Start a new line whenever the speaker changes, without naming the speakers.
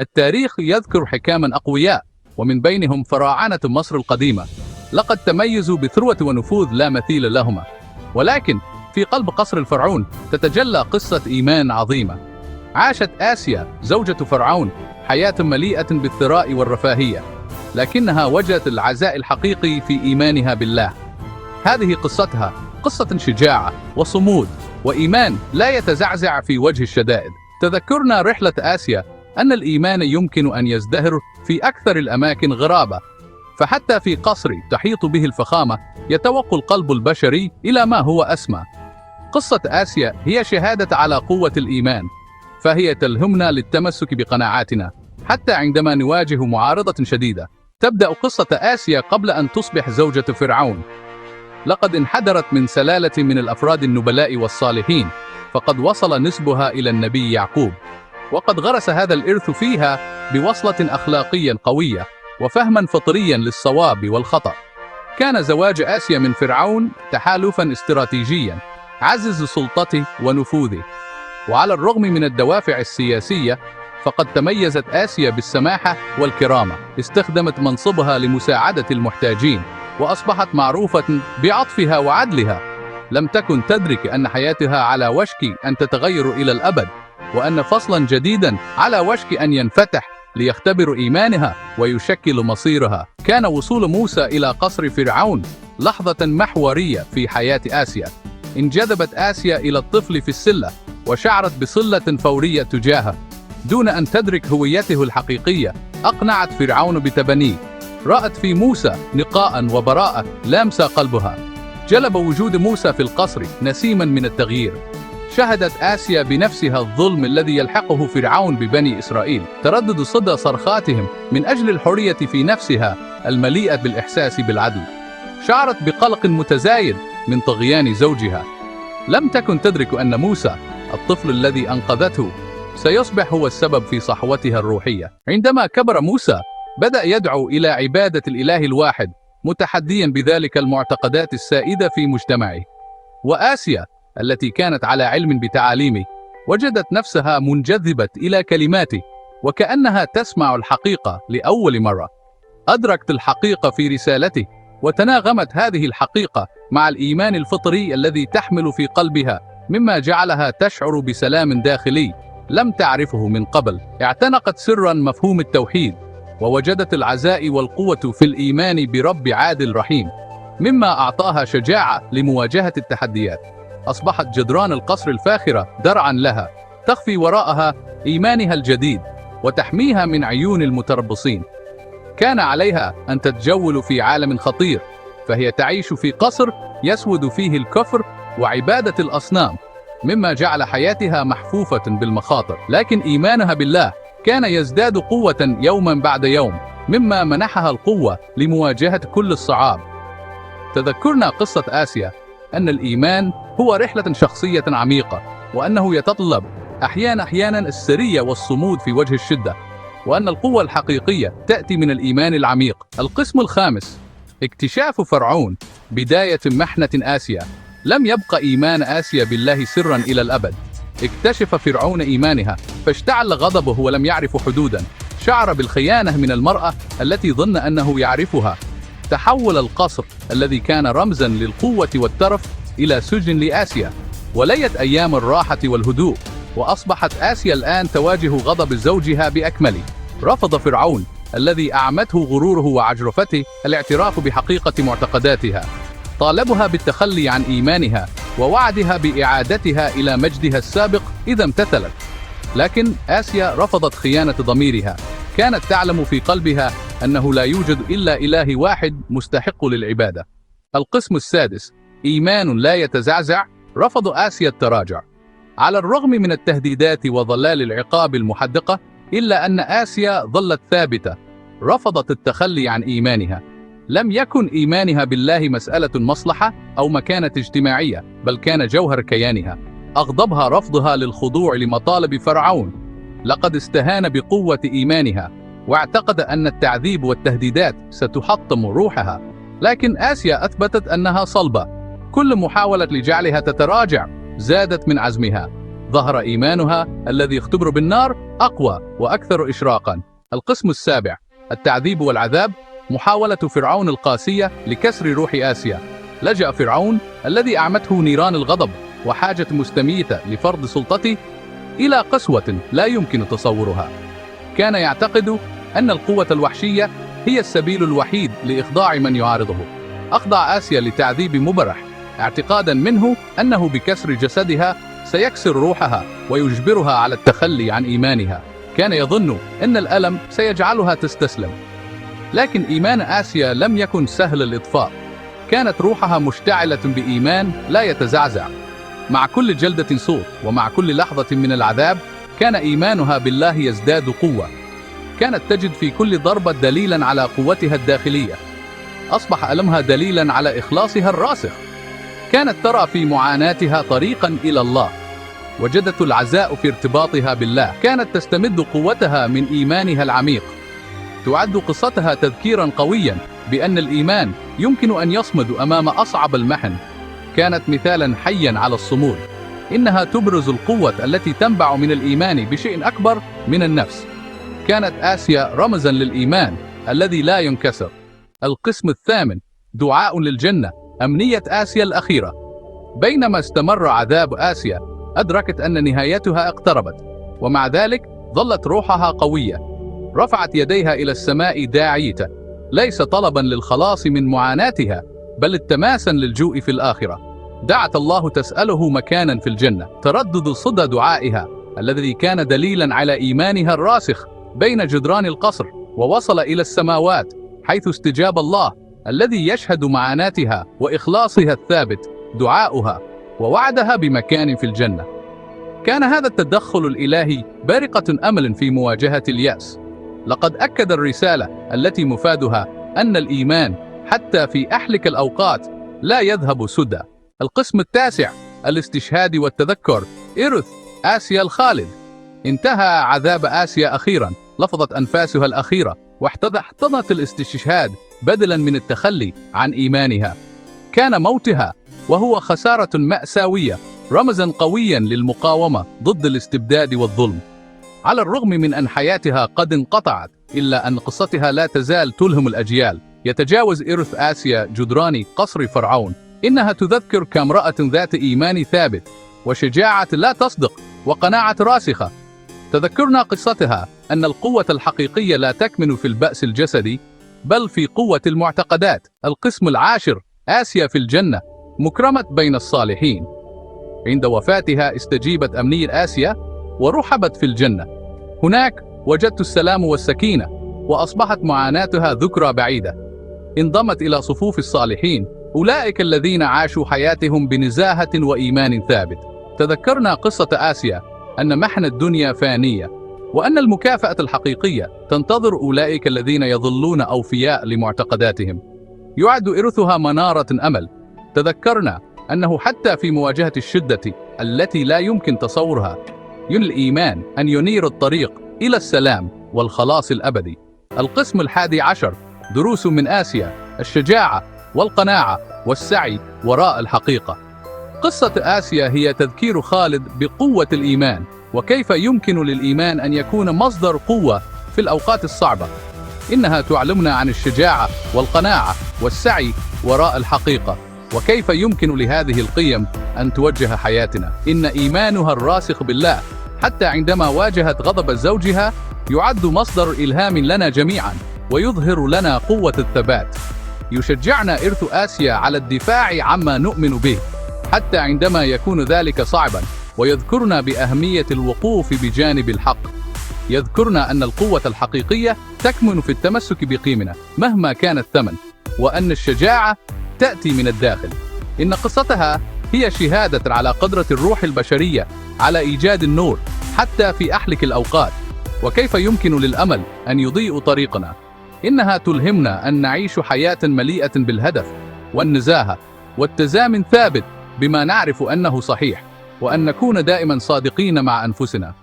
التاريخ يذكر حكاما أقوياء، ومن بينهم فراعنة مصر القديمة، لقد تميزوا بثروة ونفوذ لا مثيل لهما. ولكن في قلب قصر الفرعون تتجلى قصة إيمان عظيمة. عاشت آسيا زوجة فرعون حياة مليئة بالثراء والرفاهية، لكنها وجدت العزاء الحقيقي في إيمانها بالله. هذه قصتها، قصة شجاعة وصمود وإيمان لا يتزعزع في وجه الشدائد. تذكرنا رحلة آسيا أن الإيمان يمكن أن يزدهر في أكثر الأماكن غرابة، فحتى في قصر تحيط به الفخامة يتوق القلب البشري إلى ما هو أسمى. قصة آسيا هي شهادة على قوة الإيمان، فهي تلهمنا للتمسك بقناعاتنا حتى عندما نواجه معارضة شديدة. تبدأ قصة آسيا قبل أن تصبح زوجة فرعون. لقد انحدرت من سلالة من الأفراد النبلاء والصالحين، فقد وصل نسبها إلى النبي يعقوب، وقد غرس هذا الإرث فيها بوصلة أخلاقية قوية وفهما فطريا للصواب والخطأ. كان زواج آسيا من فرعون تحالفا استراتيجيا عزز سلطته ونفوذه. وعلى الرغم من الدوافع السياسية، فقد تميزت آسيا بالسماحة والكرامة، استخدمت منصبها لمساعدة المحتاجين، وأصبحت معروفة بعطفها وعدلها. لم تكن تدرك أن حياتها على وشك أن تتغير إلى الأبد، وأن فصلا جديدا على وشك أن ينفتح ليختبر إيمانها ويشكل مصيرها. كان وصول موسى إلى قصر فرعون لحظة محورية في حياة آسيا. انجذبت آسيا إلى الطفل في السلة، وشعرت بصلة فورية تجاهه دون أن تدرك هويته الحقيقية. أقنعت فرعون بتبنيه، رأت في موسى نقاء وبراءة لامس قلبها. جلب وجود موسى في القصر نسيما من التغيير. شهدت آسيا بنفسها الظلم الذي يلحقه فرعون ببني إسرائيل، تردد صدى صرخاتهم من أجل الحرية في نفسها المليئة بالإحساس بالعدل. شعرت بقلق متزايد من طغيان زوجها. لم تكن تدرك أن موسى الطفل الذي أنقذته سيصبح هو السبب في صحوتها الروحية. عندما كبر موسى بدأ يدعو إلى عبادة الإله الواحد، متحديا بذلك المعتقدات السائدة في مجتمعه. وآسيا التي كانت على علم بتعاليمه وجدت نفسها منجذبة إلى كلماته، وكأنها تسمع الحقيقة لأول مرة. أدركت الحقيقة في رسالته، وتناغمت هذه الحقيقة مع الإيمان الفطري الذي تحمل في قلبها، مما جعلها تشعر بسلام داخلي لم تعرفه من قبل. اعتنقت سرا مفهوم التوحيد، ووجدت العزاء والقوة في الإيمان برب عادل رحيم، مما أعطاها شجاعة لمواجهة التحديات. أصبحت جدران القصر الفاخرة درعا لها، تخفي وراءها إيمانها الجديد وتحميها من عيون المتربصين. كان عليها أن تتجول في عالم خطير، فهي تعيش في قصر يسود فيه الكفر وعبادة الأصنام، مما جعل حياتها محفوفة بالمخاطر. لكن إيمانها بالله كان يزداد قوة يوما بعد يوم، مما منحها القوة لمواجهة كل الصعاب. تذكرنا قصة آسيا أن الإيمان هو رحلة شخصية عميقة، وأنه يتطلب أحيانا السرية والصمود في وجه الشدة، وأن القوة الحقيقية تأتي من الإيمان العميق. القسم الخامس: اكتشاف فرعون، بداية محنة آسيا. لم يبقى إيمان آسيا بالله سرا إلى الأبد. اكتشف فرعون إيمانها فاشتعل غضبه ولم يعرف حدودا. شعر بالخيانة من المرأة التي ظن أنه يعرفها. تحول القصر الذي كان رمزا للقوة والترف إلى سجن لآسيا. وليت أيام الراحة والهدوء، وأصبحت آسيا الآن تواجه غضب زوجها بأكمله. رفض فرعون الذي أعمته غروره وعجرفته الاعتراف بحقيقة معتقداتها. طالبها بالتخلي عن إيمانها، ووعدها بإعادتها إلى مجدها السابق إذا امتثلت. لكن آسيا رفضت خيانة ضميرها. كانت تعلم في قلبها أنه لا يوجد إلا إله واحد مستحق للعبادة. القسم السادس: إيمان لا يتزعزع. رفض آسيا التراجع. على الرغم من التهديدات وظلال العقاب المحدقة، إلا أن آسيا ظلت ثابتة. رفضت التخلي عن إيمانها. لم يكن إيمانها بالله مسألة مصلحة أو مكانة اجتماعية، بل كان جوهر كيانها. أغضبها رفضها للخضوع لمطالب فرعون. لقد استهان بقوة إيمانها، واعتقد أن التعذيب والتهديدات ستحطم روحها. لكن آسيا أثبتت أنها صلبة. كل محاولة لجعلها تتراجع زادت من عزمها. ظهر إيمانها الذي يختبر بالنار أقوى وأكثر إشراقا. القسم السابع: التعذيب والعذاب. محاولة فرعون القاسية لكسر روح آسيا. لجأ فرعون الذي أعمته نيران الغضب وحاجة مستميتة لفرض سلطته إلى قسوة لا يمكن تصورها. كان يعتقد أن القوة الوحشية هي السبيل الوحيد لإخضاع من يعارضه. أخضع آسيا لتعذيب مبرح، اعتقادا منه أنه بكسر جسدها سيكسر روحها ويجبرها على التخلي عن إيمانها. كان يظن أن الألم سيجعلها تستسلم، لكن إيمان آسيا لم يكن سهل الإطفاء. كانت روحها مشتعلة بإيمان لا يتزعزع. مع كل جلدة صوت ومع كل لحظة من العذاب كان إيمانها بالله يزداد قوة. كانت تجد في كل ضربة دليلا على قوتها الداخلية. أصبح ألمها دليلا على إخلاصها الراسخ. كانت ترى في معاناتها طريقا إلى الله. وجدت العزاء في ارتباطها بالله. كانت تستمد قوتها من إيمانها العميق. تعد قصتها تذكيرا قويا بأن الإيمان يمكن أن يصمد أمام أصعب المحن. كانت مثالا حيا على الصمود. إنها تبرز القوة التي تنبع من الإيمان بشيء أكبر من النفس. كانت آسيا رمزا للإيمان الذي لا ينكسر. القسم الثامن: دعاء للجنة. أمنية آسيا الأخيرة. بينما استمر عذاب آسيا أدركت أن نهايتها اقتربت، ومع ذلك ظلت روحها قوية. رفعت يديها إلى السماء داعية، ليس طلبا للخلاص من معاناتها بل التماسا للجوء في الآخرة. دعت الله تسأله مكانا في الجنة. تردد صدى دعائها الذي كان دليلا على إيمانها الراسخ بين جدران القصر ووصل إلى السماوات، حيث استجاب الله الذي يشهد معاناتها وإخلاصها الثابت دعاؤها ووعدها بمكان في الجنة. كان هذا التدخل الإلهي بارقة أمل في مواجهة اليأس. لقد أكد الرسالة التي مفادها أن الإيمان حتى في أحلك الأوقات لا يذهب سدى. القسم التاسع: الاستشهاد والتذكر. إرث آسيا الخالد. انتهى عذاب آسيا أخيرا. لفظت أنفاسها الأخيرة واحتضنت الاستشهاد بدلا من التخلي عن إيمانها. كان موتها وهو خسارة مأساوية رمزا قويا للمقاومة ضد الاستبداد والظلم. على الرغم من أن حياتها قد انقطعت، إلا أن قصتها لا تزال تلهم الأجيال. يتجاوز إرث آسيا جدران قصر فرعون. إنها تذكر كامرأة ذات إيمان ثابت وشجاعة لا تصدق وقناعة راسخة. تذكرنا قصتها أن القوة الحقيقية لا تكمن في البأس الجسدي بل في قوة المعتقدات. القسم العاشر: آسيا في الجنة. مكرمة بين الصالحين. عند وفاتها استجيبت أمنية آسيا ورحبت في الجنة. هناك وجدت السلام والسكينة، وأصبحت معاناتها ذكرى بعيدة. انضمت إلى صفوف الصالحين، أولئك الذين عاشوا حياتهم بنزاهة وإيمان ثابت. تذكرنا قصة آسيا أن محن الدنيا فانية، وأن المكافأة الحقيقية تنتظر أولئك الذين يظلون أوفياء لمعتقداتهم. يعد إرثها منارة أمل. تذكرنا أنه حتى في مواجهة الشدة التي لا يمكن تصورها، ينل الإيمان أن ينير الطريق إلى السلام والخلاص الأبدي. القسم الحادي عشر: دروس من آسيا. الشجاعة والقناعة والسعي وراء الحقيقة. قصة آسيا هي تذكير خالد بقوة الإيمان، وكيف يمكن للإيمان أن يكون مصدر قوة في الأوقات الصعبة. إنها تعلمنا عن الشجاعة والقناعة والسعي وراء الحقيقة، وكيف يمكن لهذه القيم أن توجه حياتنا. إن إيمانها الراسخ بالله حتى عندما واجهت غضب زوجها يعد مصدر إلهام لنا جميعا، ويظهر لنا قوة الثبات. يشجعنا إرث آسيا على الدفاع عما نؤمن به حتى عندما يكون ذلك صعبا، ويذكرنا بأهمية الوقوف بجانب الحق. يذكرنا أن القوة الحقيقية تكمن في التمسك بقيمنا مهما كان الثمن، وأن الشجاعة تأتي من الداخل. إن قصتها هي شهادة على قدرة الروح البشرية على إيجاد النور حتى في أحلك الأوقات، وكيف يمكن للأمل أن يضيء طريقنا. إنها تلهمنا أن نعيش حياة مليئة بالهدف والنزاهة والتزامن ثابت بما نعرف أنه صحيح، وأن نكون دائما صادقين مع أنفسنا.